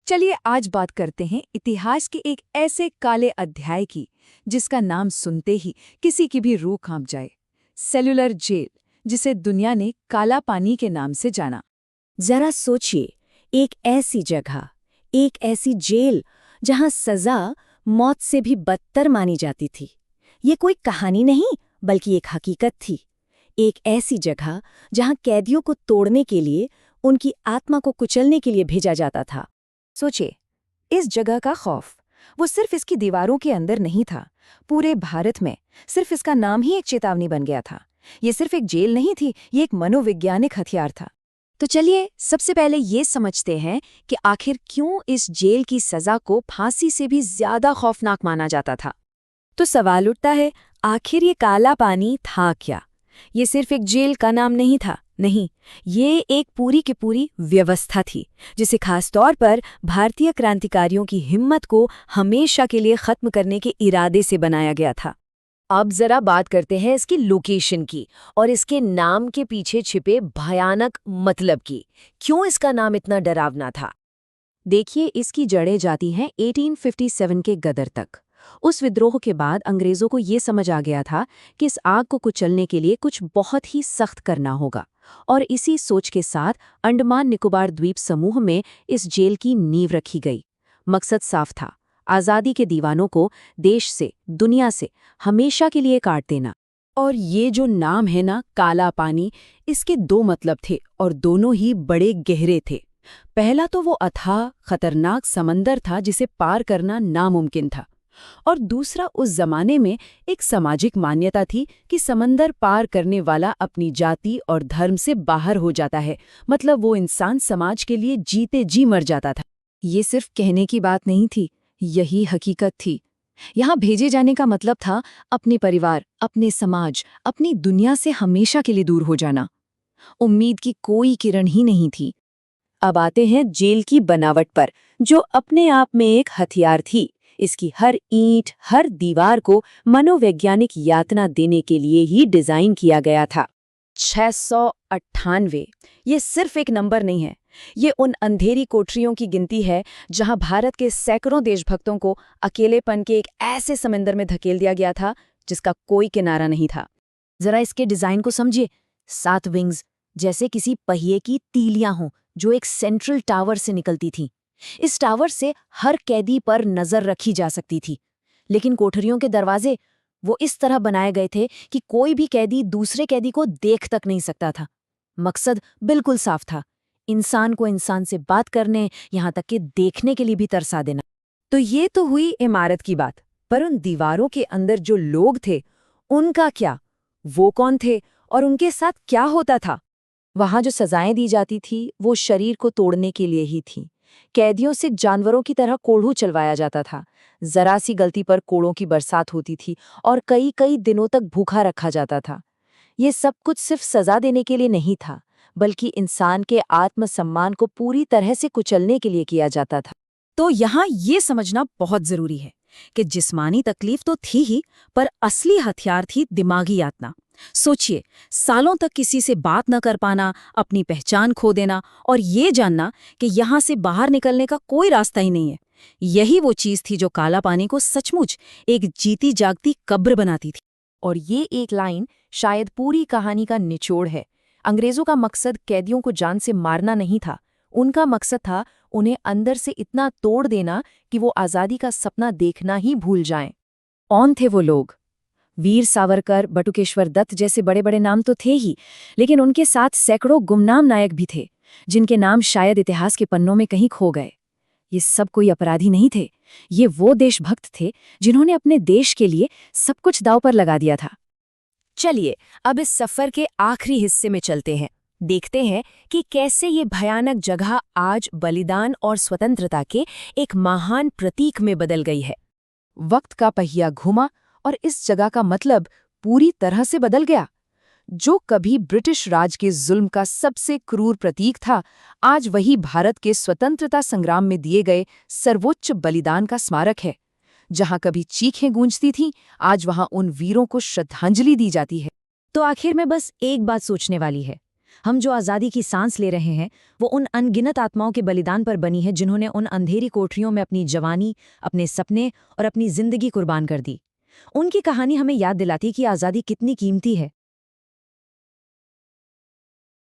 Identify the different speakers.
Speaker 1: चलिए आज बात करते हैं इतिहास के एक ऐसे काले अध्याय की जिसका नाम सुनते ही किसी की भी रूह कांप जाए। सेल्युलर जेल, जिसे दुनिया ने काला पानी के नाम से जाना।
Speaker 2: जरा सोचिए, एक ऐसी जगह, एक ऐसी जेल जहां सजा मौत से भी बदतर मानी जाती थी। ये कोई कहानी नहीं बल्कि एक हकीकत थी। एक ऐसी जगह जहां कैदियों को तोड़ने के लिए, उनकी आत्मा को कुचलने के लिए भेजा जाता था।
Speaker 1: सोचिए, इस जगह का खौफ वो सिर्फ इसकी दीवारों के अंदर नहीं था, पूरे भारत में सिर्फ इसका नाम ही एक चेतावनी बन गया था। ये सिर्फ एक जेल नहीं थी, ये एक मनोवैज्ञानिक हथियार था। तो चलिए सबसे पहले ये समझते हैं कि आखिर क्यों इस जेल की सजा को फांसी से भी ज्यादा खौफनाक माना जाता था।
Speaker 2: तो सवाल उठता है, आखिर ये काला पानी था क्या? ये सिर्फ एक जेल का नाम नहीं था, नहीं, ये एक पूरी की पूरी व्यवस्था थी जिसे खास तौर पर भारतीय क्रांतिकारियों की हिम्मत को हमेशा के लिए खत्म करने के इरादे से बनाया गया था।
Speaker 3: अब जरा बात करते हैं इसकी लोकेशन की और इसके नाम के पीछे छिपे भयानक मतलब की। क्यों इसका नाम इतना डरावना था?
Speaker 1: देखिए, इसकी जड़ें जाती हैं 1857 के गदर तक। उस विद्रोह के बाद अंग्रेजों को ये समझ आ गया था कि इस आग को कुचलने के लिए कुछ बहुत ही सख्त करना होगा, और इसी सोच के साथ अंडमान निकोबार द्वीप समूह में इस जेल की नींव रखी गई। मकसद साफ था, आज़ादी के दीवानों को देश से, दुनिया से हमेशा के लिए काट देना।
Speaker 2: और ये जो नाम है ना, काला पानी, इसके दो मतलब थे और दोनों ही बड़े गहरे थे। पहला तो वो अथाह खतरनाक समंदर था जिसे पार करना नामुमकिन था, और दूसरा उस जमाने में एक सामाजिक मान्यता थी कि समंदर पार करने वाला अपनी जाति और धर्म से बाहर हो जाता है, मतलब वो इंसान समाज के लिए जीते जी मर जाता था।
Speaker 1: ये सिर्फ कहने की बात नहीं थी, यही हकीकत थी। यहाँ भेजे जाने का मतलब था अपने परिवार, अपने समाज, अपनी दुनिया से हमेशा के लिए दूर हो जाना। उम्मीद की कोई किरण ही नहीं थी।
Speaker 3: अब आते हैं जेल की बनावट पर, जो अपने आप में एक हथियार थी। इसकी हर ईंट, हर दीवार को मनोवैज्ञानिक यातना देने के लिए ही डिजाइन किया गया था।
Speaker 2: 698, ये सिर्फ एक नंबर नहीं है, ये उन अंधेरी कोठरियों की गिनती है जहां भारत के सैकड़ों देशभक्तों को अकेलेपन के एक ऐसे समंदर में धकेल दिया गया था जिसका कोई किनारा नहीं था।
Speaker 1: जरा इसके डिजाइन को समझिए। 7 विंग्स, जैसे किसी पहिए की तीलियां हों जो एक सेंट्रल टावर से निकलती थीं। इस टावर से हर कैदी पर नजर रखी जा सकती थी, लेकिन कोठरियों के दरवाजे वो इस तरह बनाए गए थे कि कोई भी कैदी दूसरे कैदी को देख तक नहीं सकता था। मकसद बिल्कुल साफ था, इंसान को इंसान से बात करने, यहाँ तक कि देखने के लिए भी तरसा देना।
Speaker 2: तो ये तो हुई इमारत की बात, पर उन दीवारों के अंदर जो लोग थे, उनका क्या? वो कौन थे और उनके साथ क्या होता था?
Speaker 1: वहां जो सजाएं दी जाती थी वो शरीर को तोड़ने के लिए ही थी। कैदियों से जानवरों की तरह कोढ़ू चलवाया जाता था। जरा सी गलती पर कोड़ों की बरसात होती थी और कई कई दिनों तक भूखा रखा जाता था। ये सब कुछ सिर्फ सजा देने के लिए नहीं था, बल्कि इंसान के आत्मसम्मान को पूरी तरह से कुचलने के लिए किया जाता था।
Speaker 2: तो यहाँ ये समझना बहुत जरूरी है कि जिस्मानी तकलीफ तो थी ही, पर असली हथियार थी दिमागी यातना। सोचिए, सालों तक किसी से बात न कर पाना, अपनी पहचान खो देना और ये जानना कि यहाँ से बाहर निकलने का कोई रास्ता ही नहीं है। यही वो चीज थी जो काला पानी को सचमुच एक जीती जागती कब्र बनाती थी।
Speaker 1: और ये एक लाइन शायद पूरी कहानी का निचोड़ है। अंग्रेजों का मकसद कैदियों को जान से मारना नहीं था, उनका मकसद था उन्हें अंदर से इतना तोड़ देना कि वो आज़ादी का सपना देखना ही भूल जाएं। कौन थे वो लोग? वीर सावरकर, बटुकेश्वर दत्त जैसे बड़े बड़े नाम तो थे ही, लेकिन उनके साथ सैकड़ों गुमनाम नायक भी थे जिनके नाम शायद इतिहास के पन्नों में कहीं खो गए। ये सब कोई अपराधी नहीं थे, ये वो देशभक्त थे जिन्होंने अपने देश के लिए सब कुछ दांव पर लगा दिया था।
Speaker 2: चलिए अब इस सफर के आखिरी हिस्से में चलते हैं, देखते हैं कि कैसे ये भयानक जगह आज बलिदान और स्वतंत्रता के एक महान प्रतीक में बदल गई है।
Speaker 1: वक्त का पहिया घुमा और इस जगह का मतलब पूरी तरह से बदल गया। जो कभी ब्रिटिश राज के जुल्म का सबसे क्रूर प्रतीक था, आज वही भारत के स्वतंत्रता संग्राम में दिए गए सर्वोच्च बलिदान का स्मारक है। जहां कभी चीखें गूंजती थीं, आज वहां उन वीरों को श्रद्धांजलि दी जाती है।
Speaker 2: तो आखिर में बस एक बात सोचने वाली है,
Speaker 1: हम जो आज़ादी की सांस ले रहे हैं वो उन अनगिनत आत्माओं के बलिदान पर बनी है जिन्होंने उन अंधेरी कोठरियों में अपनी जवानी, अपने सपने और अपनी जिंदगी कुर्बान कर दी। उनकी कहानी हमें याद दिलाती कि आज़ादी कितनी कीमती है